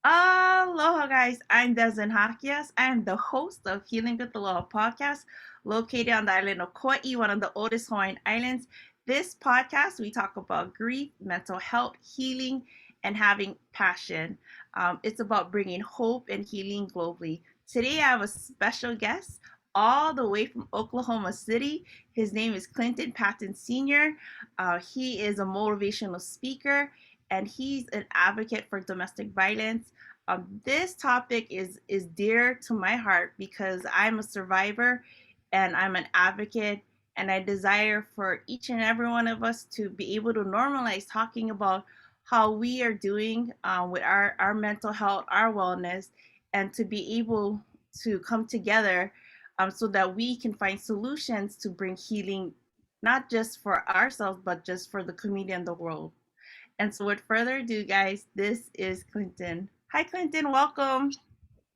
Aloha, guys. I'm Desmond Hakias. I am the host of Healing with Aloha Podcast, located on the island of Kauai, one of the oldest Hawaiian islands. This podcast, we talk about grief, mental health, healing, and having passion. It's about bringing hope and healing globally. Today, I have a special guest all the way from Oklahoma City. His name is Clinton Patton Sr. He is a motivational speaker and he's an advocate for domestic violence. This topic is dear to my heart because I'm a survivor and I'm an advocate, and I desire for each and every one of us to be able to normalize talking about how we are doing with our mental health, our wellness, and to be able to come together so that we can find solutions to bring healing, not just for ourselves, but just for the community and the world. And so, with further ado, guys, this is Clinton. Hi, Clinton. Welcome.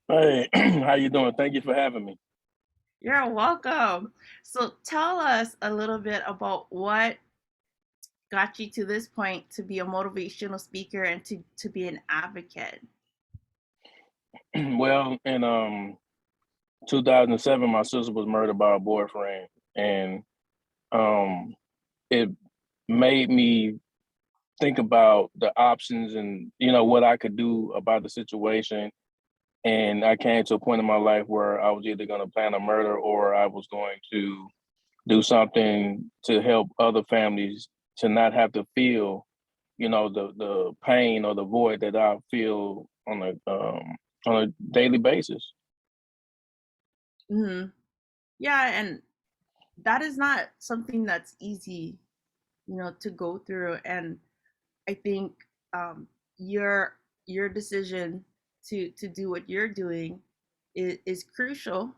Hey, how you doing? Thank you for having me. You're welcome. So, tell us a little bit about what got you to this point to be a motivational speaker and to be an advocate. Well, in 2007, my sister was murdered by a boyfriend, and it made me think about the options and what I could do about the situation. And I came to a point in my life where I was either going to plan a murder or I was going to do something to help other families to not have to feel, the pain or the void that I feel on a daily basis. Hmm. Yeah, and that is not something that's easy, to go through. And I think um, your your decision to do what you're doing is crucial,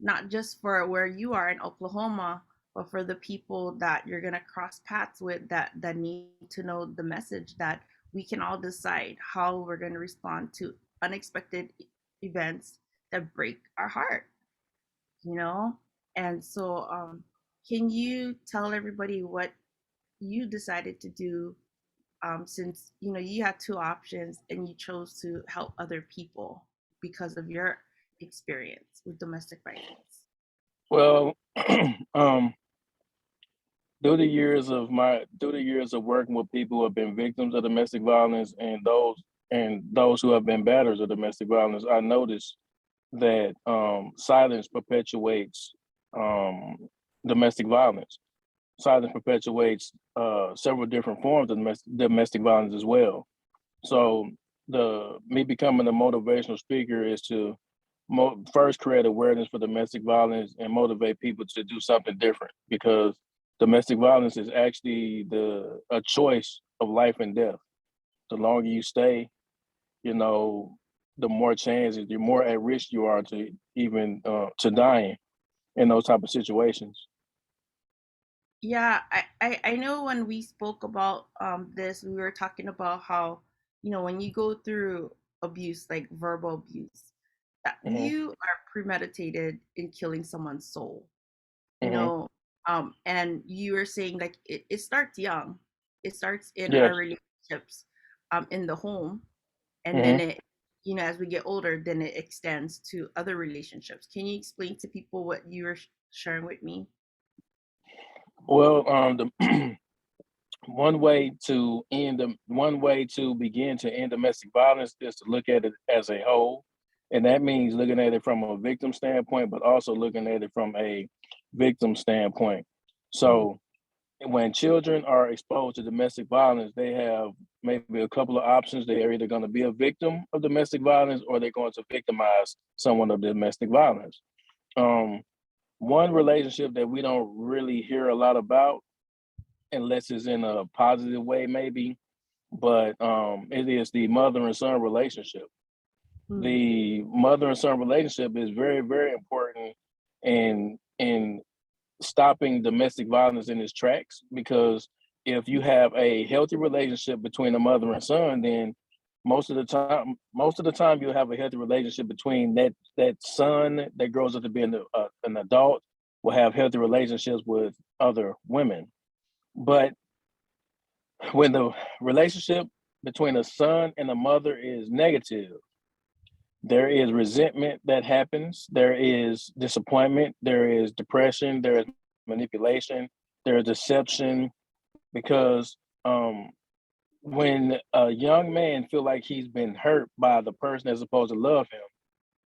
not just for where you are in Oklahoma, but for the people that you're gonna cross paths with that need to know the message that we can all decide how we're gonna respond to unexpected events that break our heart, you know. And so, can you tell everybody what you decided to do since you had two options and you chose to help other people because of your experience with domestic violence? Well, um, through the years of working with people who have been victims of domestic violence and those who have been batters of domestic violence, I noticed that silence perpetuates um, domestic violence. Silence perpetuates several different forms of domestic violence as well. So the me becoming a motivational speaker is to first create awareness for domestic violence and motivate people to do something different, because domestic violence is actually the a choice of life and death. The longer you stay, you know, the more chances, the more at risk you are to even to dying in those type of situations. Yeah, I know when we spoke about this, we were talking about how, when you go through abuse, like verbal abuse, that Hmm. you are premeditated in killing someone's soul, you Hmm. know, and you were saying like it starts young. It starts in our Yes. relationships in the home, and then Hmm. as we get older, then it extends to other relationships. Can you explain to people what you were sharing with me? Well, the one way to begin to end domestic violence is to look at it as a whole, and that means looking at it from a victim standpoint, but also looking at it from a victim standpoint. Mhm. So when children are exposed to domestic violence, they have maybe a couple of options. They are either going to be a victim of domestic violence or they're going to victimize someone of domestic violence. Um, One relationship that we don't really hear a lot about, unless it's in a positive way, maybe, but it is the mother and son relationship. Mm. The mother and son relationship is very, very important in stopping domestic violence in its tracks, because if you have a healthy relationship between a mother and son, then most of the time you'll have a healthy relationship between that son that grows up to be an adult will have healthy relationships with other women. But when the relationship between a son and a mother is negative, There is resentment that happens. There is disappointment. There is depression. There is manipulation. There is deception. Because when a young man feel like he's been hurt by the person that's supposed to love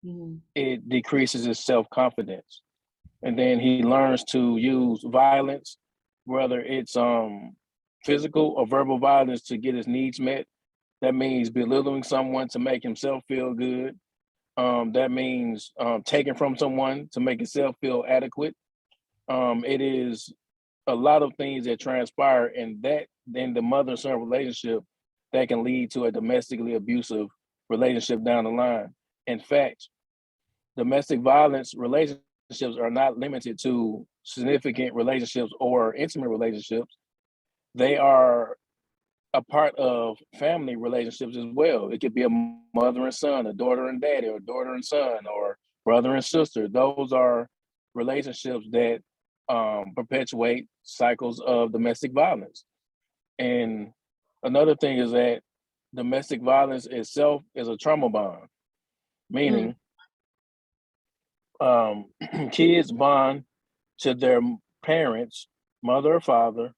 him, it decreases his self-confidence. And then he learns to use violence, whether it's physical or verbal violence, to get his needs met. That means belittling someone to make himself feel good. That means taking from someone to make himself feel adequate. It is a lot of things that transpire in that in the mother-son relationship that can lead to a domestically abusive relationship down the line. In fact, domestic violence relationships are not limited to significant relationships or intimate relationships. They are a part of family relationships as well. It could be a mother and son, a daughter and daddy, or daughter and son, or brother and sister. Those are relationships that perpetuate cycles of domestic violence. And another thing is that domestic violence itself is a trauma bond, meaning kids bond to their parents, mother or father,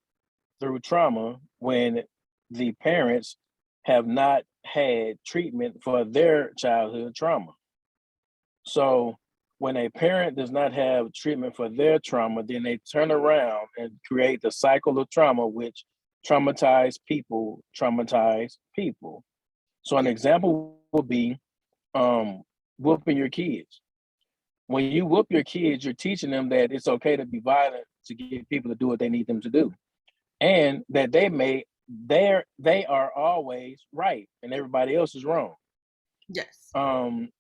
through trauma when the parents have not had treatment for their childhood trauma. So when a parent does not have treatment for their trauma, then they turn around and create the cycle of trauma, which traumatized people traumatize people. So an example would be whooping your kids. When you whoop your kids, you're teaching them that it's okay to be violent to get people to do what they need them to do, and that they are always right and everybody else is wrong. Yes.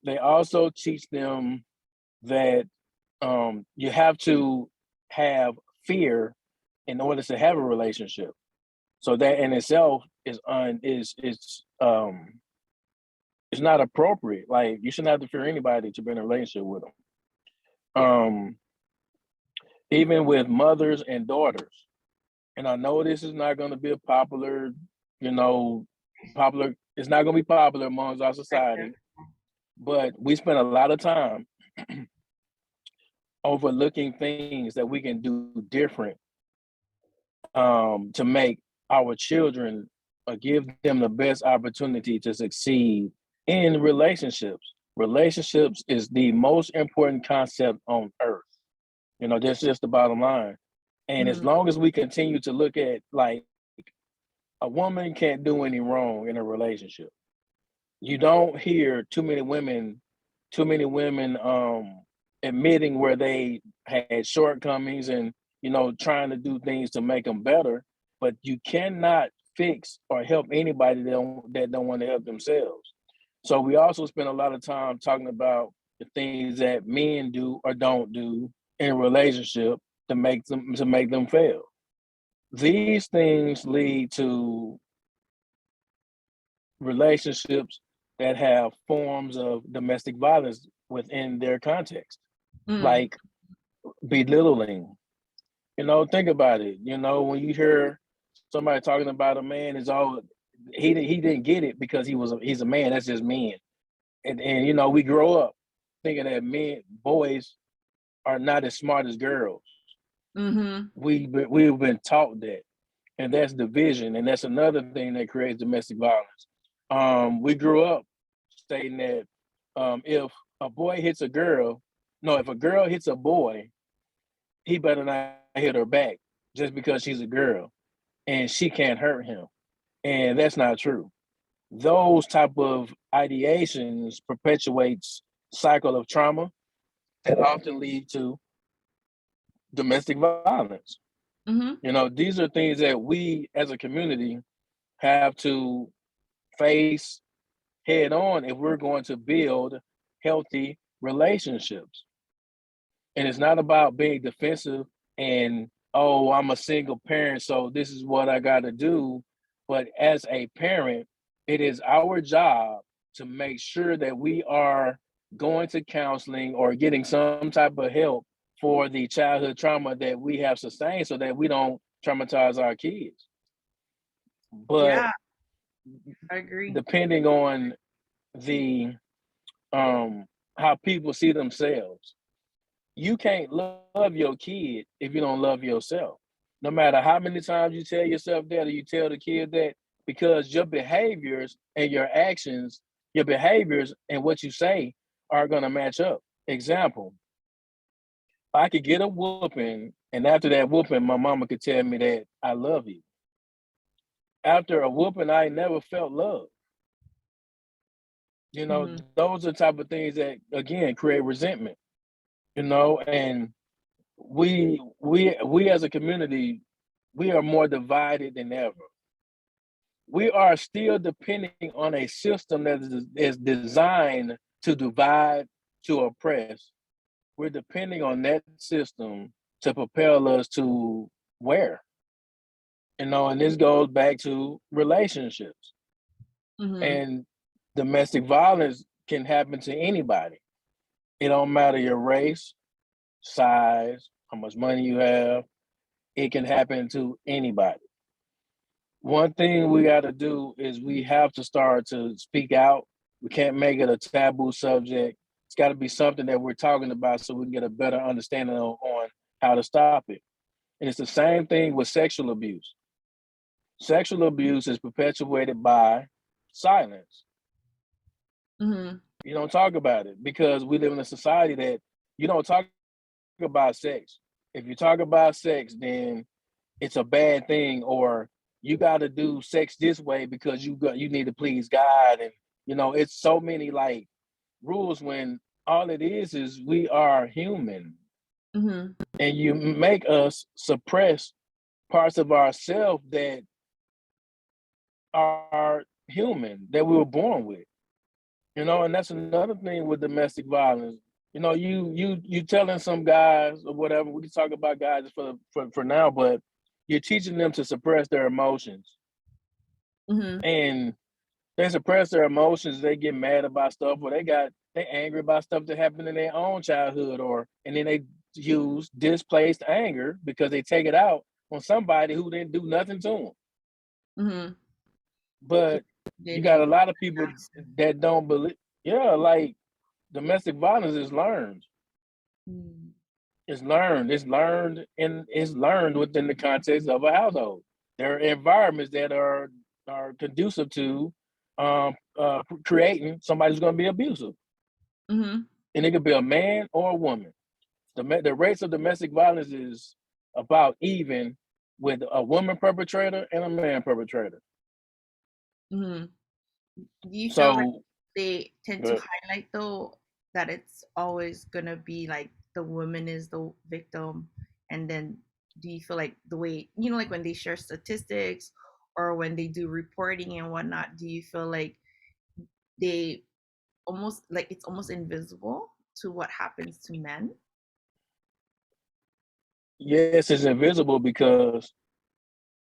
They also teach them that you have to have fear in order to have a relationship. So that in itself is not appropriate. Like, you shouldn't have to fear anybody to be in a relationship with them. Even with mothers and daughters. And I know this is not going to be a popular, it's not going to be popular amongst our society, but we spend a lot of time overlooking things that we can do different to make our children give them the best opportunity to succeed in relationships. Relationships is the most important concept on earth. That's just the bottom line. And as long as we continue to look at, like, a woman can't do any wrong in a relationship. You don't hear too many women admitting where they had shortcomings and trying to do things to make them better. But you cannot fix or help anybody that don't want to help themselves. So we also spend a lot of time talking about the things that men do or don't do in a relationship to make them fail. These things lead to relationships that have forms of domestic violence within their context, like belittling. Think about it. When you hear somebody talking about a man, is all he didn't get it because he's a man. That's just men. And we grow up thinking that boys are not as smart as girls. We've been taught that, and that's division, and that's another thing that creates domestic violence. We grew up stating that if a boy hits a girl, no, if a girl hits a boy, he better not hit her back just because she's a girl, and she can't hurt him, and that's not true. Those type of ideations perpetuates cycle of trauma that often lead to domestic violence. These are things that we as a community have to face head on if we're going to build healthy relationships. And it's not about being defensive and, oh, I'm a single parent, so this is what I got to do. But as a parent, it is our job to make sure that we are going to counseling or getting some type of help for the childhood trauma that we have sustained so that we don't traumatize our kids. But Yeah, I agree. depending on the how people see themselves. You can't love your kid if you don't love yourself. No matter how many times you tell yourself that or you tell the kid that, because your behaviors and your actions, your behaviors and what you say are going to match up. Example, I could get a whooping, and after that whooping, my mama could tell me that I love you. After a whooping, I never felt love. You know, Mm-hmm. those are the type of things that again create resentment. You know, and we as a community, we are more divided than ever. We are still depending on a system that is designed to divide, to oppress. We're depending on that system to propel us to where? You know, and this goes back to relationships. Mm-hmm. And domestic violence can happen to anybody. It don't matter your race, size, how much money you have. It can happen to anybody. One thing we got to do is we have to start to speak out. We can't make it a taboo subject. It's got to be something that we're talking about so we can get a better understanding on how to stop it. And it's the same thing with sexual abuse. Sexual abuse is perpetuated by silence. Mm-hmm. You don't talk about it because we live in a society that you don't talk about sex. If you talk about sex, then it's a bad thing, or you got to do sex this way because you need to please God, and you know it's so many like rules when all it is we are human, Mm-hmm. and you make us suppress parts of ourselves that are human that we were born with. You know, and that's another thing with domestic violence. You know, you telling some guys or whatever. We can talk about guys for now, but you're teaching them to suppress their emotions, Mm-hmm. and they suppress their emotions. They get mad about stuff, or they angry about stuff that happened in their own childhood, or and then they use displaced anger because they take it out on somebody who didn't do nothing to them. Mm-hmm. But They you got didn't a do lot of people that. that don't believe. Yeah, like domestic violence is learned. Mm-hmm. It's learned. It's learned within the context of a household. There are environments that are conducive to creating somebody who's going to be abusive, Mm-hmm. and it could be a man or a woman. The rates of domestic violence is about even with a woman perpetrator and a man perpetrator. Mm-hmm. Do you feel like So, they tend to good. highlight though that it's always gonna be like the woman is the victim, and then do you feel like the way like when they share statistics or when they do reporting and whatnot, do you feel like they almost like it's almost invisible to what happens to men? Yes, it's invisible because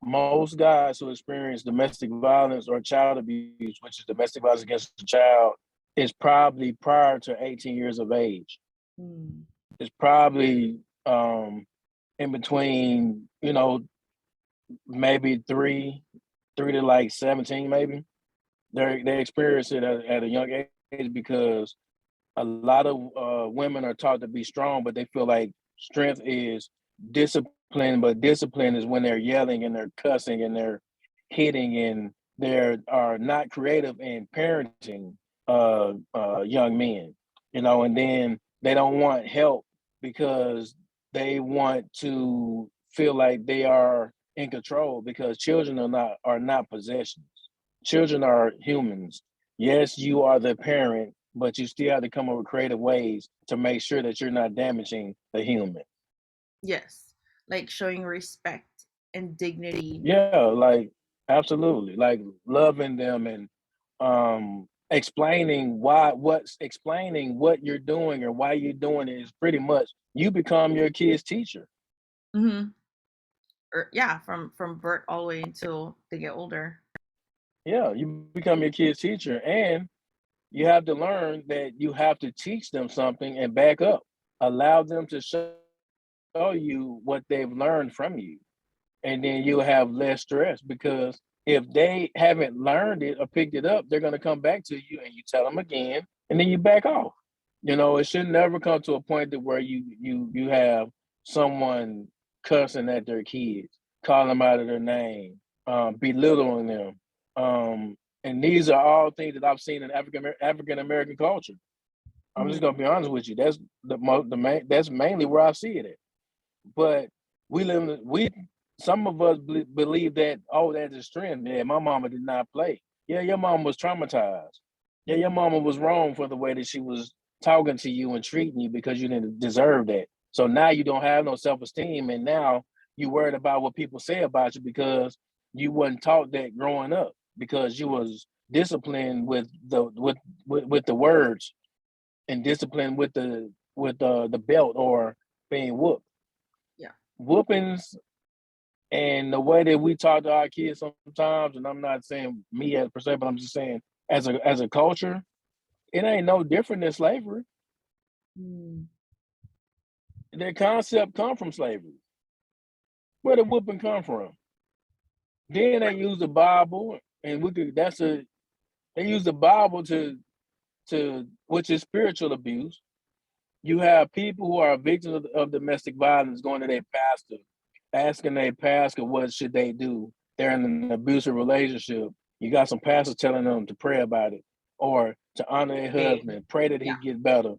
most guys who experience domestic violence or child abuse, which is domestic violence against a child, is probably prior to 18 years of age. Mm. It's probably in between, maybe three to like 17, maybe. They experience it at a young age because a lot of women are taught to be strong, but they feel like strength is discipline, but discipline is when they're yelling and they're cussing and they're hitting and they are not creative in parenting young men, and then they don't want help because they want to feel like they are in control because children are not possessions. Children are humans. Yes, you are the parent, but you still have to come up with creative ways to make sure that you're not damaging the human. Yes, like showing respect and dignity. Yeah, like absolutely. Like loving them and explaining what you're doing or why you're doing it is pretty much you become your kid's teacher. Hmm. Or yeah, from birth all the way until they get older. Yeah, you become your kid's teacher, and you have to learn that you have to teach them something and back up. Allow them to show you what they've learned from you, and then you'll have less stress because if they haven't learned it or picked it up, they're going to come back to you and you tell them again, and then you back off. It should never come to a point that where you have someone cussing at their kids, calling them out of their name, belittling them. And these are all things that I've seen in African American culture. I'm just gonna be honest with you. That's that's mainly where I see it at. But some of us believe that, oh, that's a strength. Yeah, my mama did not play. Yeah, your mama was traumatized. Yeah, your mama was wrong for the way that she was talking to you and treating you because you didn't deserve that. So now you don't have no self-esteem, and now you worried about what people say about you because you wasn't taught that growing up, because you was disciplined with the words, and disciplined with the belt, or being whooped. Yeah. Whoopings and the way that we talk to our kids sometimes, and I'm not saying me as per se, but I'm just saying as a culture, it ain't no different than slavery. That concept come from slavery. Where did whooping come from? Then they use the Bible, and they use the Bible to which is spiritual abuse. You have people who are victims of domestic violence going to their pastor, asking their pastor what should they do. They're in an abusive relationship. You got some pastors telling them to pray about it, or to honor their husband, pray that he get better.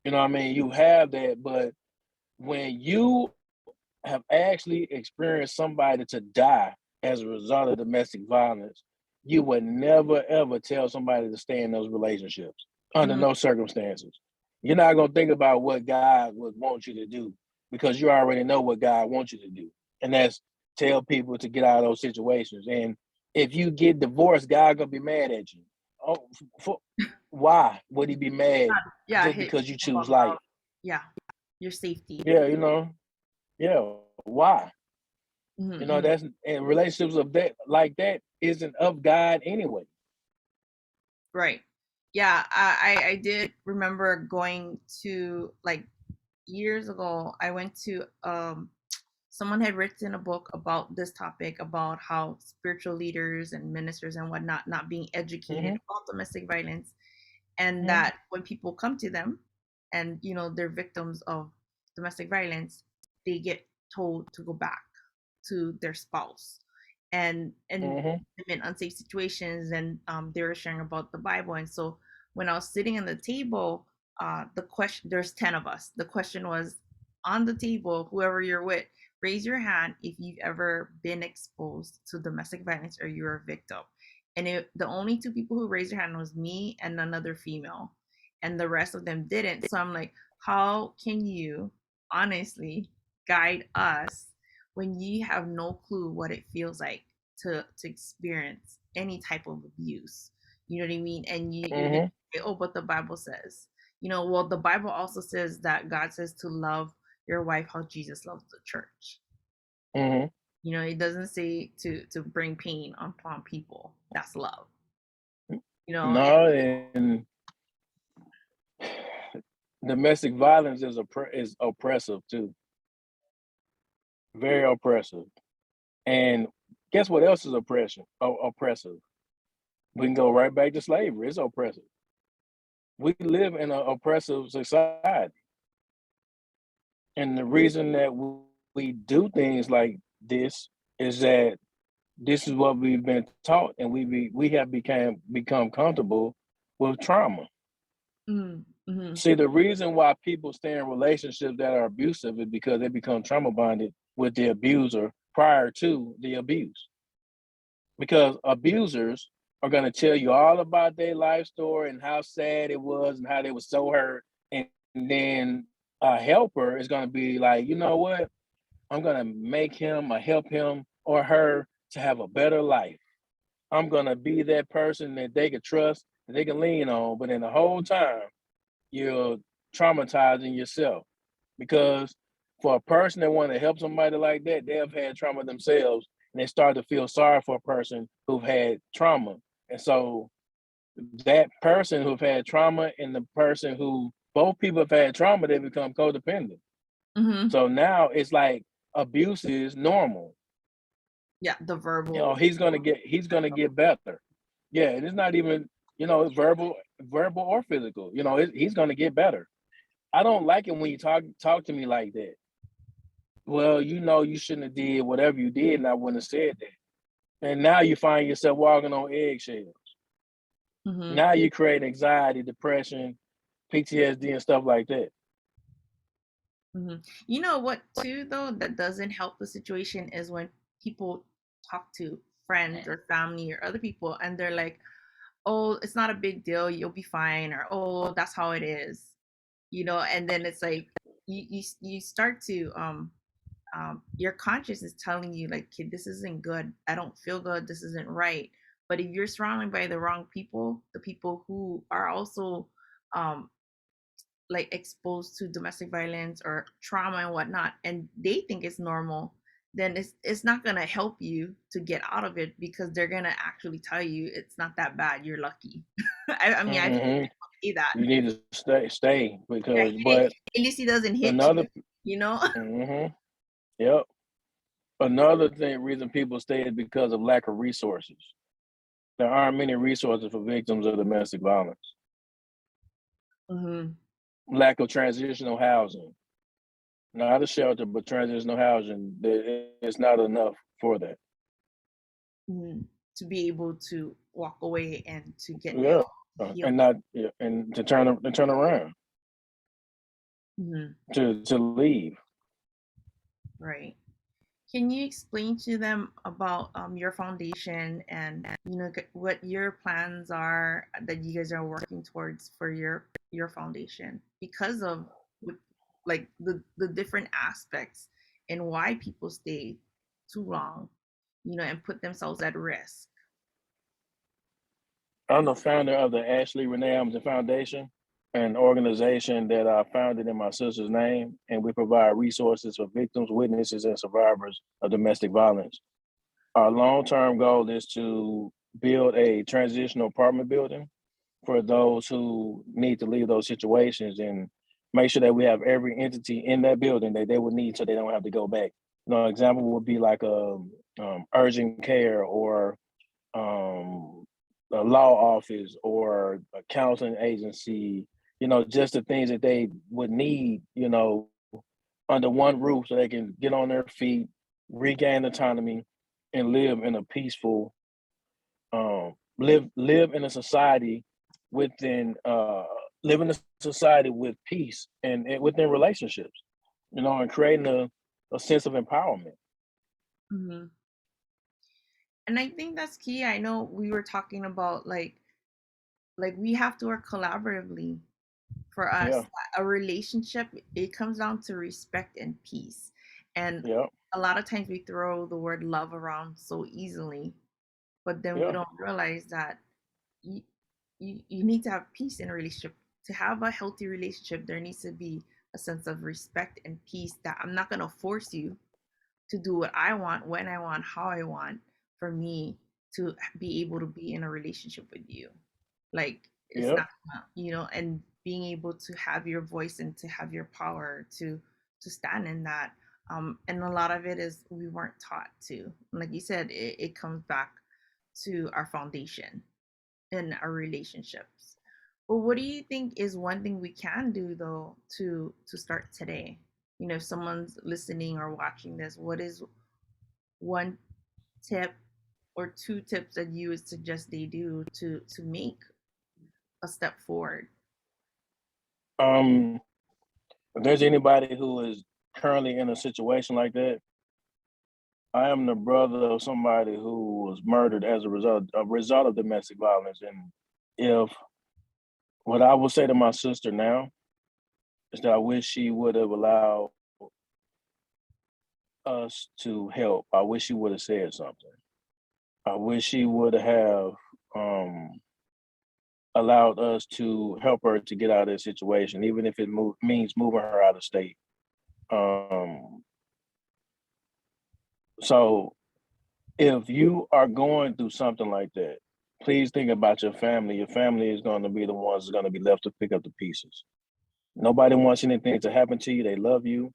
You know what I mean? You have that, but when you have actually experienced somebody to die as a result of domestic violence, you would never ever tell somebody to stay in those relationships under no circumstances. You're not going to think about what God would want you to do, because you already know what God wants you to do. And that's tell people to get out of those situations. And if you get divorced, God going to be mad at you. Oh, why would he be mad just because you choose life? Yeah, your safety. Yeah, why? That's, and relationships of that like that isn't of God anyway. Right. Yeah, I did remember going to, like, years ago, I went to someone had written a book about this topic, about how spiritual leaders and ministers and whatnot not being educated about domestic violence, and that when people come to them and they're victims of domestic violence, they get told to go back to their spouse, and in unsafe situations. And they were sharing about the Bible. And so when I was sitting at the table, the question, there's 10 of us, the question was on the table, whoever you're with, raise your hand if you've ever been exposed to domestic violence or you're a victim. And the only two people who raised their hand was me and another female, and the rest of them didn't. So I'm like, how can you honestly guide us when you have no clue what it feels like to experience any type of abuse? You know what I mean? And you're gonna say, oh, but the Bible says, well, the Bible also says that God says to love your wife how Jesus loves the church. It doesn't say to bring pain upon people. That's love. No, and domestic violence is oppressive too. Very oppressive. And guess what else is oppressive? We can go right back to slavery. It's oppressive. We live in an oppressive society. And the reason that we do things like this is that this is what we've been taught, and we have become comfortable with trauma. See, the reason why people stay in relationships that are abusive is because they become trauma bonded with the abuser prior to the abuse. Because abusers are going to tell you all about their life story and how sad it was and how they were so hurt. And then a helper is going to be like, you know what? I'm going to make him or help him or her to have a better life. I'm going to be that person that they can trust, that they can lean on. But in the whole time, you're traumatizing yourself, because for a person that want to help somebody like that, they have had trauma themselves, and they start to feel sorry for a person who've had trauma. And so that person who've had trauma and the person who both people have had trauma, they become codependent. So now it's like abuse is normal. Yeah, the verbal. He's gonna get better. Yeah, and it's not even verbal. verbal or physical. He's going to get better. I don't like it when you talk to me like that. Well, you shouldn't have did whatever you did, and I wouldn't have said that. And now you find yourself walking on eggshells. Mm-hmm. Now you create anxiety, depression, PTSD, and stuff like that. Mm-hmm. You know what, too, though, that doesn't help the situation is when people talk to friends or family or other people and they're like, oh, it's not a big deal, you'll be fine, or oh, that's how it is, and then it's like you start to your conscience is telling you like, kid, this isn't good, I don't feel good, this isn't right. But if you're surrounded by the wrong people, the people who are also um like exposed to domestic violence or trauma and whatnot, and they think it's normal, then it's not gonna help you to get out of it, because they're gonna actually tell you it's not that bad, you're lucky. I mean, I Mm-hmm. say that. You need to stay Yeah, because, but at least he doesn't hit another, you, you know. mm-hmm, yep. Another reason people stay is because of lack of resources. There aren't many resources for victims of domestic violence. Mm-hmm. Lack of transitional housing, not a shelter, but transitional housing. It's not enough for that. Mm-hmm. To be able to walk away and to get Yeah, healed. and not and to turn around, Mm-hmm. to leave. Right. Can you explain to them about your foundation and what your plans are that you guys are working towards for your foundation, because of like the different aspects and why people stay too long, and put themselves at risk. I'm the founder of the Ashley Renae Hamilton Foundation, an organization that I founded in my sister's name, and we provide resources for victims, witnesses, and survivors of domestic violence. Our long-term goal is to build a transitional apartment building for those who need to leave those situations, and make sure that we have every entity in that building that they would need so they don't have to go back. Example would be like a urgent care, or um, a law office, or a counseling agency, just the things that they would need, under one roof so they can get on their feet, regain autonomy, and live in a peaceful, live in a society within, live in a society with peace and within relationships, and creating a sense of empowerment. Hmm. And I think that's key. I know we were talking about like we have to work collaboratively. For us, Yeah, a relationship, it comes down to respect and peace. And yeah, a lot of times we throw the word love around so easily, but then we yeah, don't realize that you, you need to have peace in a relationship. To have a healthy relationship, there needs to be a sense of respect and peace, that I'm not going to force you to do what I want, when I want, how I want, for me to be able to be in a relationship with you. Like, it's yeah, not, and being able to have your voice and to have your power to stand in that. And a lot of it is we weren't taught to. Like you said, it comes back to our foundation in our relationships. But what do you think is one thing we can do, though, to start today? If someone's listening or watching this, what is one tip or two tips that you would suggest they do to make a step forward? If there's anybody who is currently in a situation like that, I am the brother of somebody who was murdered as a result of domestic violence. And if what I would say to my sister now is that I wish she would have allowed us to help. I wish she would have said something. I wish she would have um, allowed us to help her to get out of that situation, even if it means moving her out of state. Um, so if you are going through something like that, please think about your family. Your family is going to be the ones that's going to be left to pick up the pieces. Nobody wants anything to happen to you. They love you.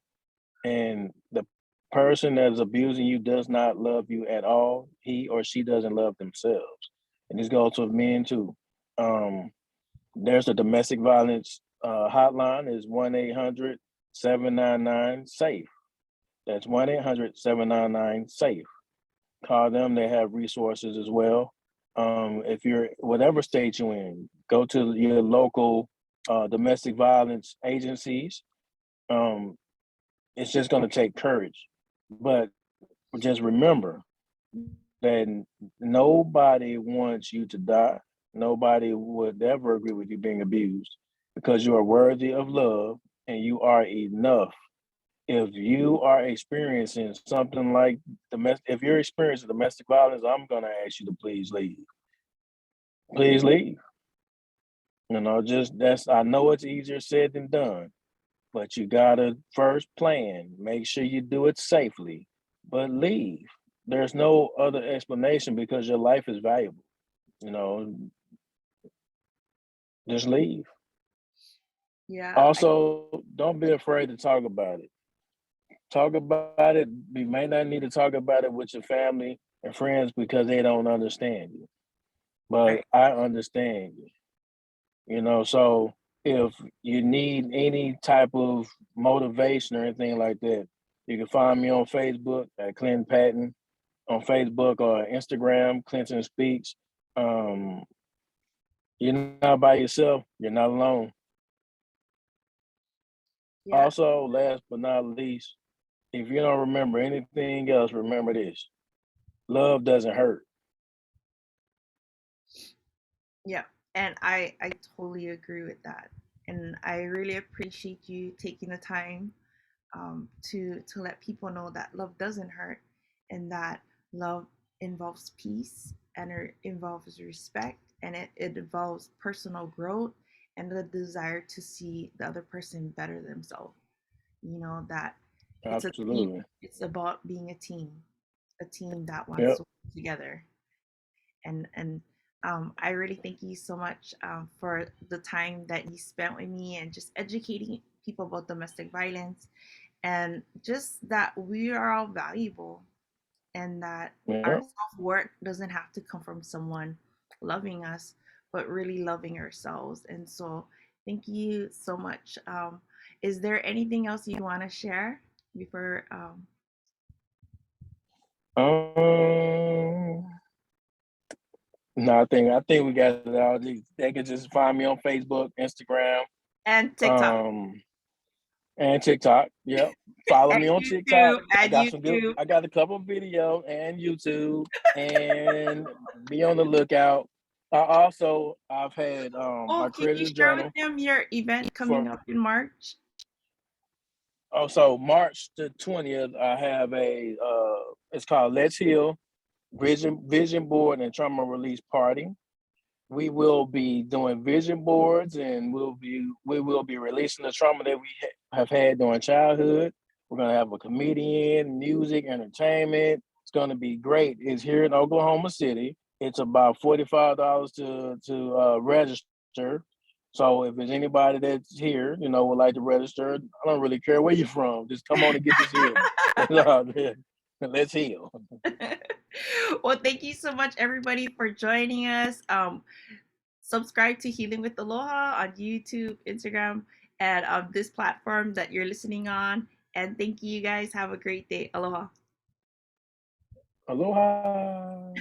And the person that is abusing you does not love you at all. He or she doesn't love themselves. And this goes to men too. Um, There's a domestic violence hotline is 1-800-799-SAFE. That's 1-800-799-SAFE. Call them. They have resources as well. If you're whatever state you're in, go to your local domestic violence agencies. It's just going to take courage, but just remember that nobody wants you to die. Nobody would ever agree with you being abused because you are worthy of love and you are enough. If you are experiencing something like if you're experiencing domestic violence, I'm going to ask you to please leave. Please leave. I know it's easier said than done, but you gotta first plan, make sure you do it safely, but leave. There's no other explanation because your life is valuable. You know, just leave. Yeah. Also, don't be afraid to talk about it. Talk about it. You may not need to talk about it with your family and friends because they don't understand you, but I understand you. So if you need any type of motivation or anything like that, you can find me on Facebook at Clinton Patton, on Facebook or Instagram, Clinton Speaks. You're not by yourself. You're not alone. Yeah. Also, last but not least, if you don't remember anything else, remember this. Love doesn't hurt. Yeah. And I totally agree with that. And I really appreciate you taking the time to let people know that love doesn't hurt and that love involves peace and it involves respect and it involves personal growth and the desire to see the other person better themselves. That it's a team. Absolutely. It's about being a team that wants Yep. to work together. And I really thank you so much for the time that you spent with me and just educating people about domestic violence and just that we are all valuable and that our Yep. self-worth doesn't have to come from someone loving us but really loving ourselves. And so thank you so much. Is there anything else you want to share before Um, no, I think we got it all. They can just find me on Facebook, Instagram, and TikTok um, and TikTok. Yep. Follow and me on TikTok. YouTube and YouTube. I got a couple of videos and YouTube and be on the lookout. I've had Oh, I can you created a share with journal them your event for coming up in March? also March the 20th. I have it's called Let's Heal Vision Board and Trauma Release Party. We will be doing vision boards and we will be releasing the trauma that we have had during childhood. We're going to have a comedian, music, entertainment. It's going to be great. It's here in Oklahoma City. It's about $45 to register. So if there's anybody that's here, would like to register, I don't really care where you're from. Just come on and get this healed. Let's heal. Well, thank you so much, everybody, for joining us. Subscribe to Healing with Aloha on YouTube, Instagram, and on this platform that you're listening on. And thank you guys. Have a great day. Aloha. Aloha.